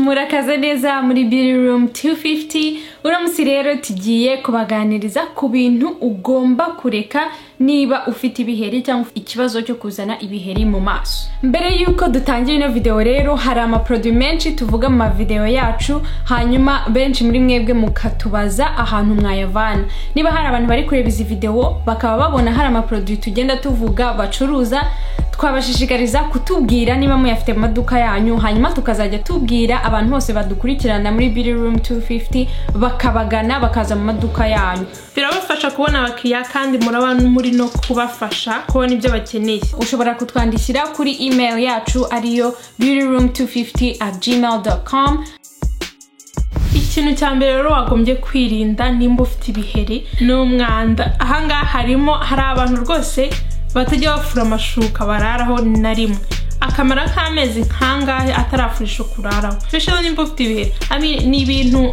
murakaza neza muri Beauty Room 250. Uramutse rero tugiye kubaganiriza ku bintu ugomba kureka niba ufite ibiheri cyangwa ikibazo cyo kuzana ibiheri mu maso. Mbere yuko dutangira ino video rero hari ama produit menshi tuvuga mu video yacu, hanyuma benshi muri mwebwe mukatubaza ahantu mwayavana. Niba hari abantu bari kureba izi video bakaba babona hari ama produit tugenda tuvuga bacuruza, twabashishikariza kutubwira niba muyafite mu maduka yanyu, hanyuma tukazajya tubwira abantu bose badukurikirana muri Beauty Room 250 bakabagana bakaza mu maduka yanyu. Birabafasha kubona abakiriya kandi muraba muri no kubafasha kubona ibyo bakeneye. Ushobora kutwandikira kuri email yacu ariyo beautyroom250@gmail.com. Ikintu cya mbere rero wagombye kwirinda nimba ufite ibiheri n'umwanda. Ahangaha hari abantu rwose batajya bafura amashuka bararaho na rimwe, akamara k'amezi nkangahe atarafurisha kuraraho, especially nimba ufite ibiheri. Ni ibintu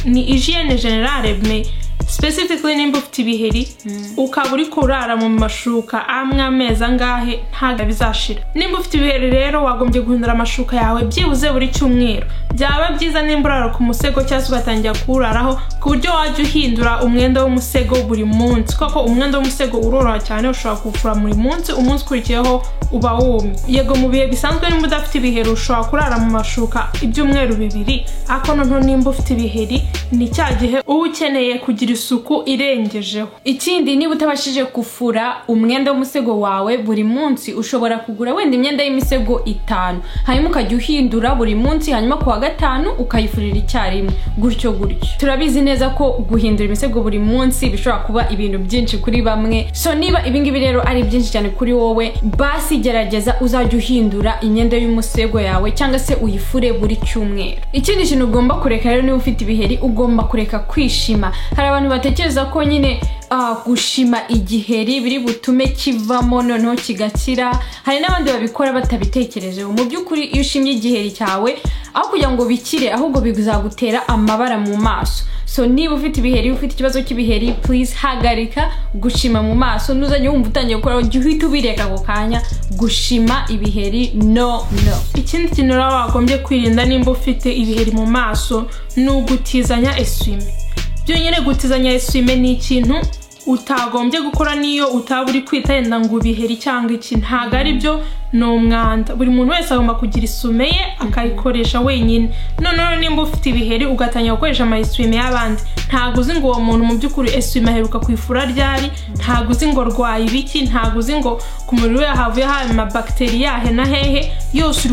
ni hygiene generale, specifically nimba ufite ibiheri ukaba uri kurara mu mashuka amezi angahe ntago bizashira. Nimba ufite ibiheri rero wagombye guhindura amashuka yawe byibuze buri cyumweru. Byaba byiza nimba urara ku musego cyangwa ugatangira kuraraho ku buryo wajya uhindura umwenda w'umusego buri munsi, kuko umwenda w'umusego uroroha cyane, ushobora kufura muri munsi, umunsi ukurikiyeho uba wumye. Yego mu bihe bisanzwe nimba udafite ibiheri ushobora kurara mu mashuka ibyumweru bibiri, ariko noneho nimba ufite ibiheri ni cya gihe uba ukeneye kugira isuku irengejeho. Ikindi, niba utabashije kufura umwenda w'umusego wawe buri munsi, ushobora kugura wenda imyenda y'imisego 5, hanyuma ukajya uhindura buri munsi, hanyuma ku wa gatanu ukayifurira icyarimwe, gutyo gutyo. Turabizi neza ko guhindura imisego buri munsi bishobora kuba ibintu byinshi kuri bamwe, so niba ibingibi rero ari byinshi cyane kuri wowe, basi gerageza uzajya uhindura imyenda y'umusego yawe cyangwa se uyifure buri cyumweru. Ikindi kintu ugomba kureka rero niba ufite ibiheri, ugomba kureka kwishima. Hari abantu batekereza ko nyine gushima igiheri biri butume kivamo noneho kigakira. Hari n'abandi babikora batabitekerejeho. Mu by'ukuri iyo ushimye igiheri cyawe, aho kugira ngo bikire, ahubwo bizagutera amabara mu maso. So niba ufite ibiheri, ufite ikibazo cy'ibiheri, please hagarika gushima mu maso. Nuzajya wumva utangiye gukora uhita ubireka ako kanya. Gushima ibiheri no. Ikindi kintu rero wagombye kwirinda nimba ufite ibiheri mu maso ni ugutizanya eswime. Byonyine gutizanya eswime ni ikintu utagombye gukora niyo utaba uri kwita yenda ngo ibiheri cyangwa iki. Ntago ari byo, ni umwanda. Buri muntu wese agomba kugira isume ye akayikoresha wenyine. Noneho nimba ufite ibiheri ugatangira gukoresha amayisume y'abandi, ntago uzi ngo uwo muntu mu by'ukuri esume aheruka kwifura ryari, ntago uzi ngo rwaye ibiki, ntago uzi ngo ku mubiri we havuye ama bacteria yahe na hehe, yose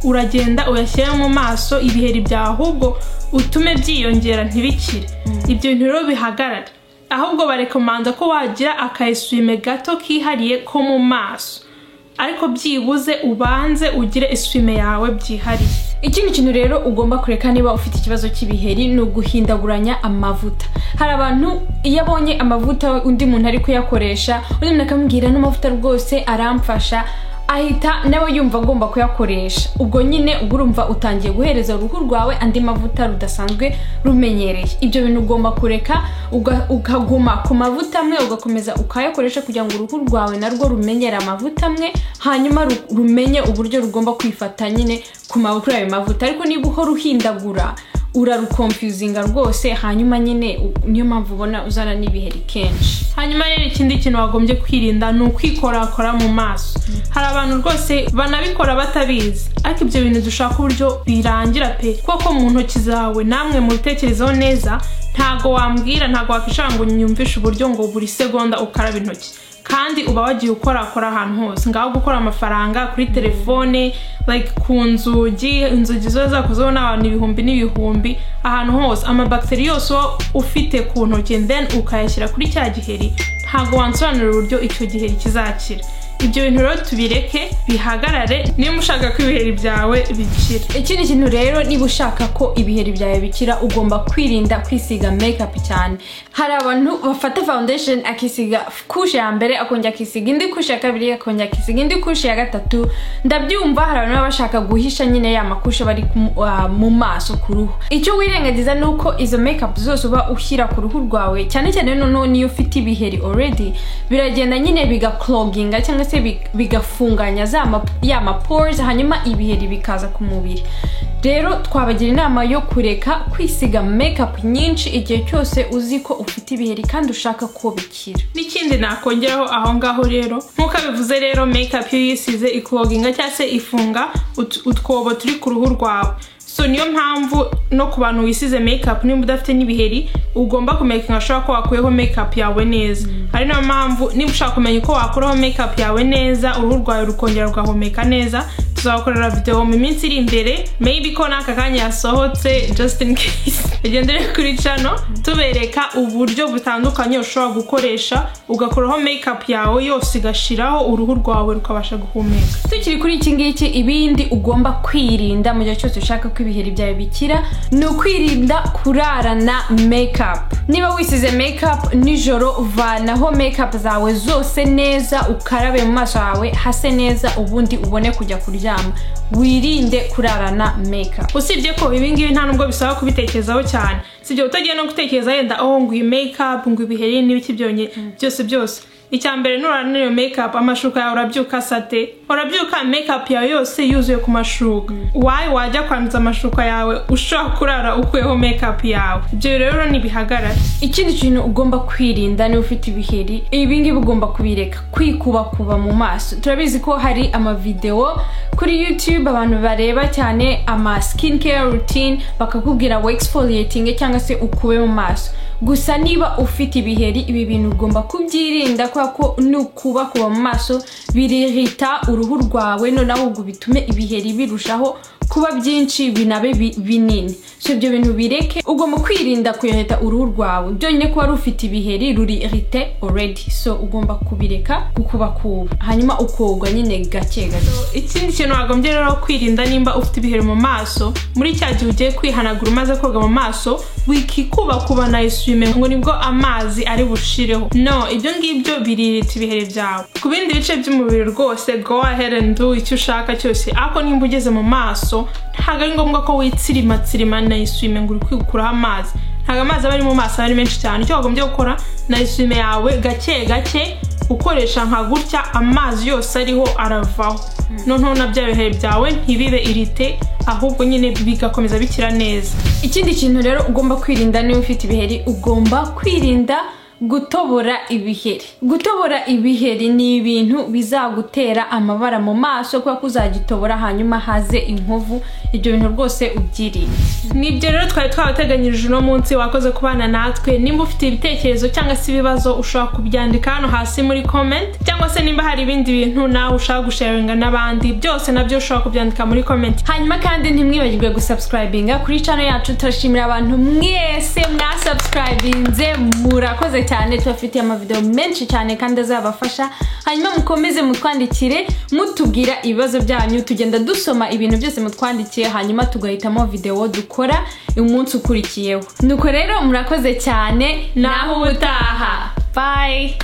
uragenda uyashyira mu maso ibiheri byawe, ahubwo utume byiyongera ntibikire. Ibyo bintu rero bihagarara, ahubwo barekomanda ko wagira akayesume gato kihariye ko mu maso, ariko byibuze ubanze ugire esume yawe byihariye. Ikindi kintu rero ugomba kureka niba ufite ikibazo cy'ibiheri ni uguhindaguranya amavuta. Hari abantu iyo abonye amavuta undi muntu ari kuyakoresha, undi muntu akamubwira n'amavuta rwose aramfasha, ahita nawe yumva agomba kuyakoresha. Ubwo nyine urumva utangiye guhereza uruhu rwawe andi mavuta rudasanzwe rumenyereye. Ibyo bintu ugomba kureka, ukaguma ku mavuta amwe, ugakomeza ukayakoresha kugira ngo uruhu rwawe narwo rumenyere amavuta amwe, hanyuma rumenye uburyo rugomba kwifata nyine ku mavuta yawe mavuta. Ariko niba uhora uhindagura uraruconfusinga rwose, hanyuma nyine niyo mpamvu ubona uzana n'ibiheri kenshi. Hanyuma rero ikindi kintu wagombye kwirinda ni ukwikorakora mu maso. Hari abantu rwose banabikora batabizi, ariko ibyo bintu dushaka uburyo birangira pe, kuko mu ntoki zawe namwe mu bitekerezo neza, ntago wambwira, ntago wakishanga ngo nyumvishe uburyo ngo buri segonda ukaraba intoki, kandi uba wagiye ukorakora ahantu hose. Ngaho gukora amafaranga kuri telefone, ku inzugi zo zakozeho n'abantu ibihumbi n'ibihumbi, ahantu hose amabacteria yose ufite ku ntoki, then ukayashyira kuri cya giheri, ntago wansobanurira uburyo icyo giheri kizakira. Ibyo bintu rero tubireke bihagarare niba ushaka ko ibiheri byawe bikira. Ikindi kintu rero, niba ushaka ko ibiheri byawe bikira, ugomba kwirinda kwisiga makeup cyane. Hari abantu bafata foundation akisiga kushe ya mbere, akongera akisiga indi kushe ya kabiri, akongera akisiga indi kushe ya gatatu. Ndabyumva hari abantu bashaka guhisha nyine ya makushe bari mu maso ku ruhu. Icyo wirengagiza nuko izo makeup zose uba ushyira ku ruhu rwawe, cyane cyane noneho niyo ufite ibiheri already, biragenda nyine bigacloginga cyangwa se bigafunganya ya ma pores, hanyuma ibiheri bikaza ku mubiri. rero twabagira inama yo kureka kwisiga makeup nyinshi igihe cyose uzi ko ufite ibiheri kandi ushaka ko bikira. N'ikindi nakongeraho aho ngaho rero nkuko bivuze rero makeup iyo yisize ikloginga cyangwa se ifunga utwobo turi ku ruhu rwawe. So niyo mpamvu no ku bantu wisize makeup nimba udafite n'ibiheri ugomba kumenya ashobora ko wakuyeho makeup yawe neza. Ari nayo mpamvu nimba ushaka kumenya uko wakuraho makeup yawe neza uruhu rwawe rukongera rugahumeka neza, tuzakorera video mu minsi iri imbere, maybe ko naka kanya yasohotse just in case. Ugendere kuri channel tubereka uburyo butandukanye ushobora gukoresha ugakuraho makeup yawe yose igashiraho uruhu rwawe rukabasha guhumeka. Tukiri kuri iki ngiki, ibindi ugomba kwirinda mu gihe cyose ushaka ko ibiheri byawe bikira ni ukwirinda kurarana makeup. Niba wisize makeup nijoro, vanaho makeup zawe zose neza, ukarabe mu maso yawe hase neza, ubundi ubone kujya kuryama. Wirinde kurarana makeup. Usibye ko ibingibi nta nubwo bisaba kubitekerezaho cyane, sibyo utagiye no gutekereza yenda ngo iyi makeup ngo ibiheri n'ibiki byose. Icyambere nurana iyo makeup, amashuka yawe urabyuka sate, urabyuka makeup yawe yose yuzuye ku mashuka. Wajya kwanduza amashuka yawe ushaka kurara ukuyeho makeup yawe. Ibyo rero ni bihagarara. Ikindi kintu ugomba kwirinda ni ufite ibiheri, ibingibi ugomba kubireka, kwikuba mu maso. Turabizi ko hari ama video kuri YouTube abantu bareba cyane ama skincare routine bakakubwira exfoliating cyangwa se ukube mu maso. Gusa niba ufite ibiheri, ibi bintu ugomba kubyirinda ko nukuba mu maso birihita uruhu rwawe, noneho ubwo bitume ibiheri birushaho kuba byinshi binabe binini. So ibyo bintu bireke, ugomba kwirinda kuyaheta uruhu rwawe. Byonyine ko wari ufite ibiheri ruri irrité already, so ugomba kubireka gukuba hanyuma ukogwa nyine gake. Ikindi kintu wagombye rero kwirinda nimba ufite ibiheri mu maso, muri cya gihe ugiye kwihanagura umaze koga mu maso, wikikuba na eswime ngo nibwo amazi ari bushireho. No, ibyo ngibyo biririta ibiheri byawe. Ku bindi bice by'umubiri rwose go ahead and do icyo ushaka cyose, ariko nimba ugeze mu maso ntago ari ngombwa ko witsirima na eswime ngo uri kwikuraho amazi. Ntago amazi aba ari mu maso ari menshi cyane. Icyo wagombye gukora na eswime yawe gake ukoresha nka gutya, amazi yose ariho aravaho. Noneho nabyo ibiheri byawe ntibibe irite, ahubwo nyine bigakomeza bikira neza. Ikindi kintu rero ugomba kwirinda niba ufite ibiheri, ugomba kwirinda gutobora ibiheri. Gutobora ibiheri ni ibintu bizagutera amabara mu maso kuko uzagitobora hanyuma haze inkovu. Ibyo bintu rwose ubyirinde. Nibyo rero twari twabateganyirije no munsi wakoze kubana natwe. Nimba ufite ibitekerezo cyangwa se ibibazo ushobora kubyandika hano hasi muri comment, cyangwa se nimba hari ibindi bintu nawe ushaka gusharinga n'abandi, byose nabyo ushobora kubyandika muri comment. Hanyuma kandi ntimwibagirwe gusubscribinga kuri channel yacu. Turashimira abantu mwese mwasubscribinze, murakoze cyane. Tubafite ama video menshi cyane kandi azabafasha. Hanyuma mukomeze mutwandikire mutubwira ibibazo byanyu, tugenda dusoma ibintu byose mutwandikiye, hanyuma tugahitamo video dukora umunsi ukurikiyeho. Nuko rero murakoze cyane, naho ubutaha. Bye.